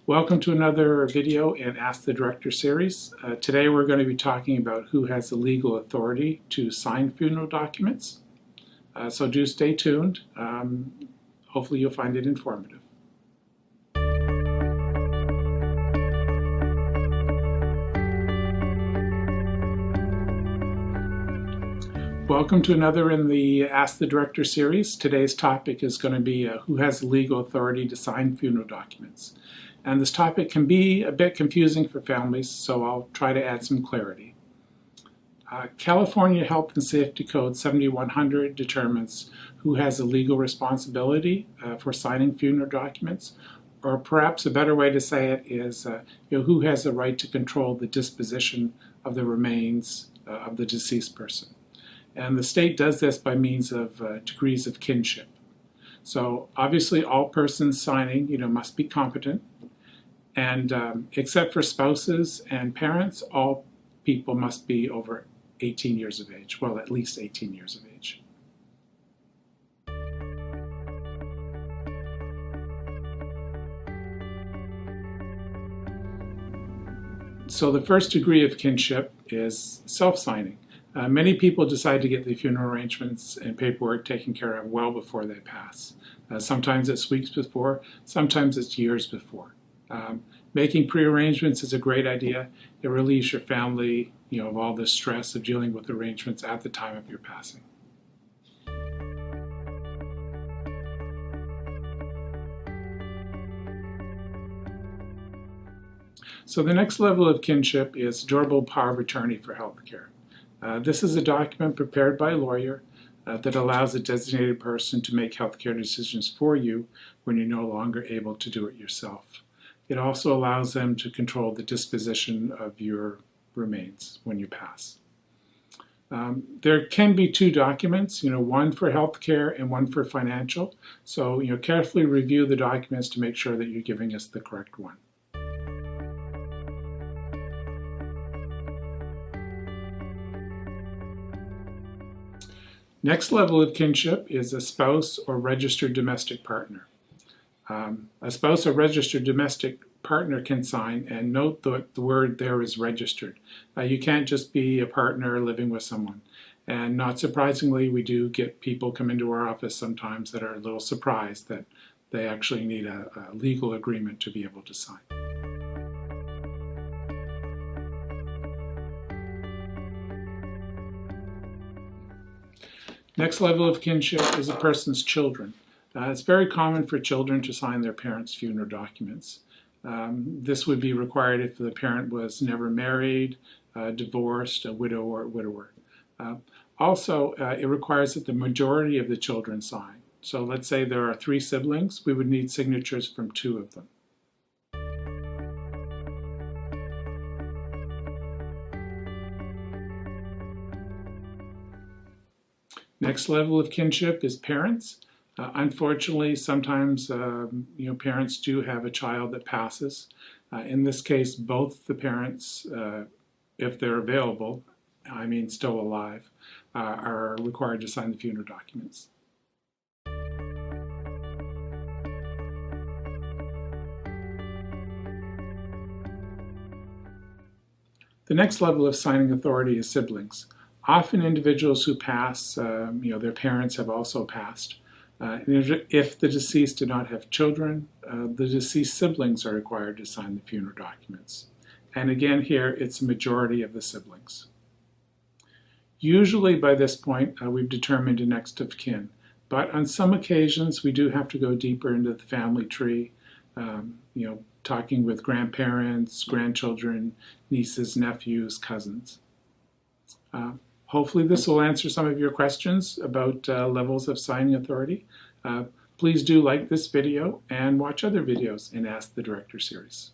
Welcome to another video in Ask the Director series. Today we're going to be talking about who has the legal authority to sign funeral documents. So do stay tuned. Hopefully you'll find it informative. Welcome to another in the Ask the Director series. Today's topic is going to be who has the legal authority to sign funeral documents. And this topic can be a bit confusing for families, so I'll try to add some clarity. California Health and Safety Code 7100 determines who has a legal responsibility for signing funeral documents, or perhaps a better way to say it is who has the right to control the disposition of the remains of the deceased person. And the state does this by means of degrees of kinship. So obviously all persons signing must be competent, and except for spouses and parents, all people must be over 18 years of age, well, at least 18 years of age. So the first degree of kinship is self-signing. Many people decide to get the funeral arrangements and paperwork taken care of well before they pass. Sometimes it's weeks before, sometimes it's years before. Making pre-arrangements is a great idea. It relieves your family of all the stress of dealing with arrangements at the time of your passing. So the next level of kinship is durable power of attorney for healthcare. This is a document prepared by a lawyer that allows a designated person to make healthcare decisions for you when you're no longer able to do it yourself. It also allows them to control the disposition of your remains when you pass. There can be two documents, one for healthcare and one for financial. So, carefully review the documents to make sure that you're giving us the correct one. Next level of kinship is a spouse or registered domestic partner. A spouse or registered domestic partner can sign, and note the word there is registered. You can't just be a partner living with someone. And not surprisingly, we do get people come into our office sometimes that are a little surprised that they actually need a legal agreement to be able to sign. Next level of kinship is a person's children. It's very common for children to sign their parents' funeral documents. This would be required if the parent was never married, divorced, a widow, or widower. Also, it requires that the majority of the children sign. So let's say there are 3 siblings, we would need signatures from 2 of them. Next level of kinship is parents. Unfortunately, sometimes parents do have a child that passes. In this case, both the parents, if they're available, still alive, are required to sign the funeral documents. The next level of signing authority is siblings. Often individuals who pass, their parents have also passed. If the deceased did not have children, the deceased siblings are required to sign the funeral documents. And again here, it's a majority of the siblings. Usually by this point, we've determined a next of kin. But on some occasions, we do have to go deeper into the family tree, talking with grandparents, grandchildren, nieces, nephews, cousins. Hopefully this will answer some of your questions about levels of signing authority. Please do like this video and watch other videos in Ask the Director series.